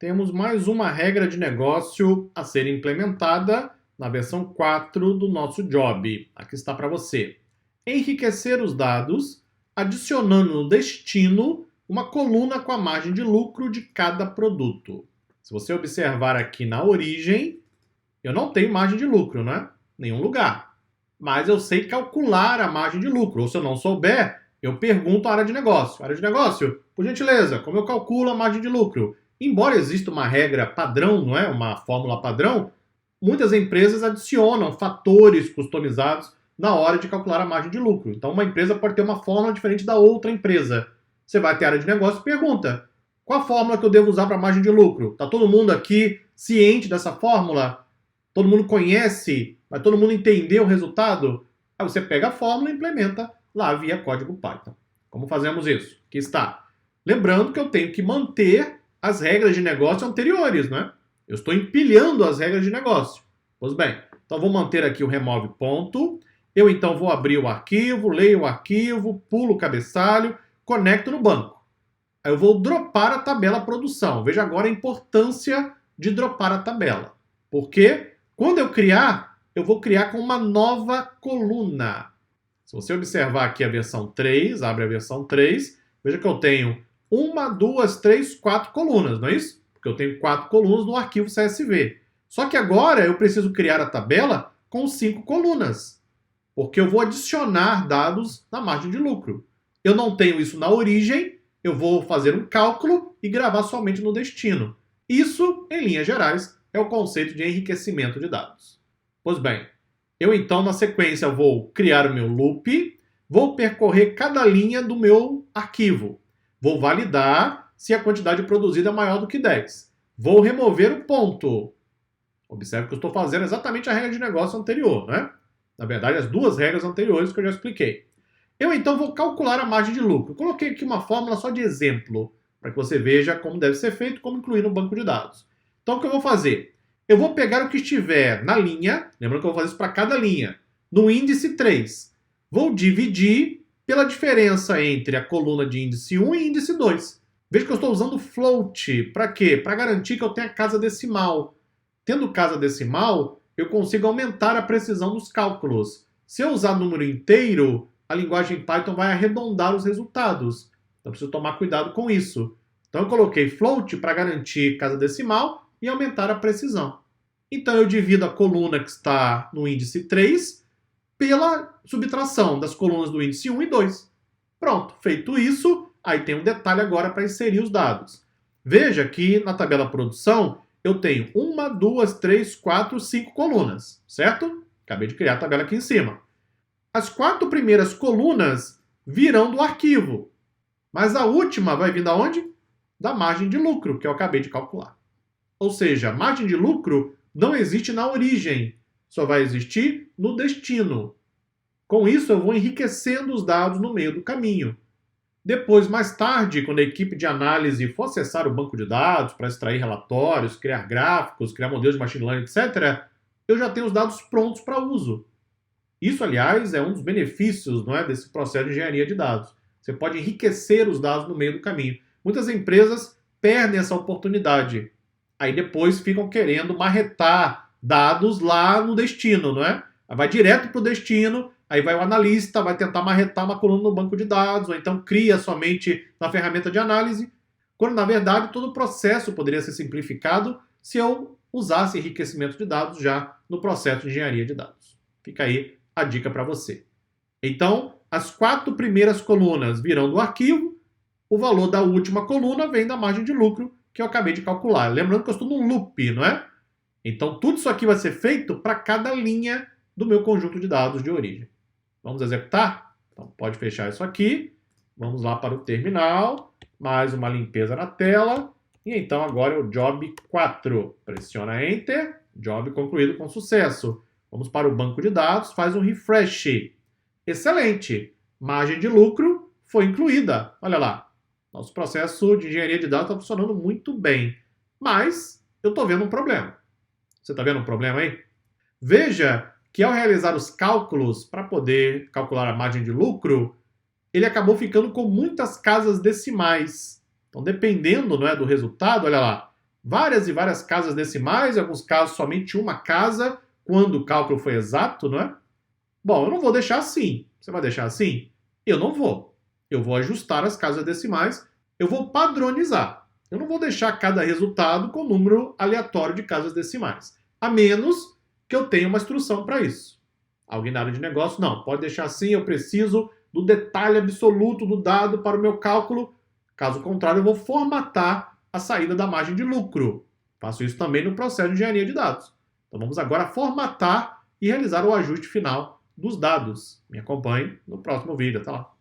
temos mais uma regra de negócio a ser implementada na versão 4 do nosso job. Aqui está para você. Enriquecer os dados, adicionando no destino uma coluna com a margem de lucro de cada produto. Se você observar aqui na origem, eu não tenho margem de lucro, né? Nenhum lugar. Mas eu sei calcular a margem de lucro. Ou se eu não souber, eu pergunto à área de negócio. Área de negócio, por gentileza, como eu calculo a margem de lucro? Embora exista uma regra padrão, não é? Uma fórmula padrão, muitas empresas adicionam fatores customizados na hora de calcular a margem de lucro. Então, uma empresa pode ter uma fórmula diferente da outra empresa. Você vai ter a área de negócio e pergunta: qual a fórmula que eu devo usar para a margem de lucro? Está todo mundo aqui ciente dessa fórmula? Todo mundo conhece? Vai todo mundo entender o resultado? Aí você pega a fórmula e implementa lá via código Python. Como fazemos isso? Aqui está. Lembrando que eu tenho que manter as regras de negócio anteriores, né? Eu estou empilhando as regras de negócio. Pois bem, então vou manter aqui o remove ponto. Eu então vou abrir o arquivo, leio o arquivo, pulo o cabeçalho, conecto no banco. Aí eu vou dropar a tabela produção. Veja agora a importância de dropar a tabela. Porque quando eu criar, eu vou criar com uma nova coluna. Se você observar aqui a versão 3, abre a versão 3, veja que eu tenho 1, 2, 3, 4 colunas, não é isso? Porque eu tenho 4 colunas no arquivo CSV. Só que agora eu preciso criar a tabela com 5 colunas, porque eu vou adicionar dados na margem de lucro. Eu não tenho isso na origem, eu vou fazer um cálculo e gravar somente no destino. Isso, em linhas gerais, é o conceito de enriquecimento de dados. Pois bem, eu então na sequência vou criar o meu loop, vou percorrer cada linha do meu arquivo. Vou validar se a quantidade produzida é maior do que 10. Vou remover o ponto. Observe que eu estou fazendo exatamente a regra de negócio anterior, né? Na verdade, as duas regras anteriores que eu já expliquei. Eu então vou calcular a margem de lucro. Eu coloquei aqui uma fórmula só de exemplo, para que você veja como deve ser feito, como incluir no banco de dados. Então, o que eu vou fazer? Eu vou pegar o que estiver na linha, lembrando que eu vou fazer isso para cada linha, no índice 3. Vou dividir pela diferença entre a coluna de índice 1 e índice 2. Veja que eu estou usando float. Para quê? Para garantir que eu tenha casa decimal. Tendo casa decimal, eu consigo aumentar a precisão dos cálculos. Se eu usar número inteiro, a linguagem Python vai arredondar os resultados. Então, eu preciso tomar cuidado com isso. Então, eu coloquei float para garantir casa decimal e aumentar a precisão. Então, eu divido a coluna que está no índice 3 pela subtração das colunas do índice 1 e 2. Pronto, feito isso, aí tem um detalhe agora para inserir os dados. Veja que na tabela produção eu tenho 1, 2, 3, 4, 5 colunas, certo? Acabei de criar a tabela aqui em cima. As 4 primeiras colunas virão do arquivo, mas a última vai vir da onde? Da margem de lucro, que eu acabei de calcular. Ou seja, a margem de lucro não existe na origem, só vai existir no destino. Com isso, eu vou enriquecendo os dados no meio do caminho. Depois, mais tarde, quando a equipe de análise for acessar o banco de dados para extrair relatórios, criar gráficos, criar modelos de machine learning, etc., eu já tenho os dados prontos para uso. Isso, aliás, é um dos benefícios, não é, desse processo de engenharia de dados. Você pode enriquecer os dados no meio do caminho. Muitas empresas perdem essa oportunidade. Aí depois ficam querendo marretar dados lá no destino, não é? Vai direto para o destino, aí vai o analista, vai tentar marretar uma coluna no banco de dados, ou então cria somente na ferramenta de análise, quando na verdade todo o processo poderia ser simplificado se eu usasse enriquecimento de dados já no processo de engenharia de dados. Fica aí a dica para você. Então, as 4 primeiras colunas virão do arquivo, o valor da última coluna vem da margem de lucro que eu acabei de calcular. Lembrando que eu estou num loop, não é? Então, tudo isso aqui vai ser feito para cada linha do meu conjunto de dados de origem. Vamos executar? Então, pode fechar isso aqui. Vamos lá para o terminal. Mais uma limpeza na tela. E então, agora é o Job 4. Pressiona Enter. Job concluído com sucesso. Vamos para o banco de dados. Faz um refresh. Excelente! Margem de lucro foi incluída. Olha lá. Nosso processo de engenharia de dados está funcionando muito bem. Mas eu estou vendo um problema. Você está vendo um problema aí? Veja que ao realizar os cálculos para poder calcular a margem de lucro, ele acabou ficando com muitas casas decimais. Então, dependendo, não é, do resultado, olha lá, várias e várias casas decimais, em alguns casos somente uma casa, quando o cálculo foi exato, não é? Bom, eu não vou deixar assim. Você vai deixar assim? Eu não vou. Eu vou ajustar as casas decimais, eu vou padronizar. Eu não vou deixar cada resultado com número aleatório de casas decimais, a menos que eu tenha uma instrução para isso. Alguém na área de negócio, não, pode deixar assim, eu preciso do detalhe absoluto do dado para o meu cálculo. Caso contrário, eu vou formatar a saída da margem de lucro. Faço isso também no processo de engenharia de dados. Então vamos agora formatar e realizar o ajuste final dos dados. Me acompanhe no próximo vídeo. Até lá.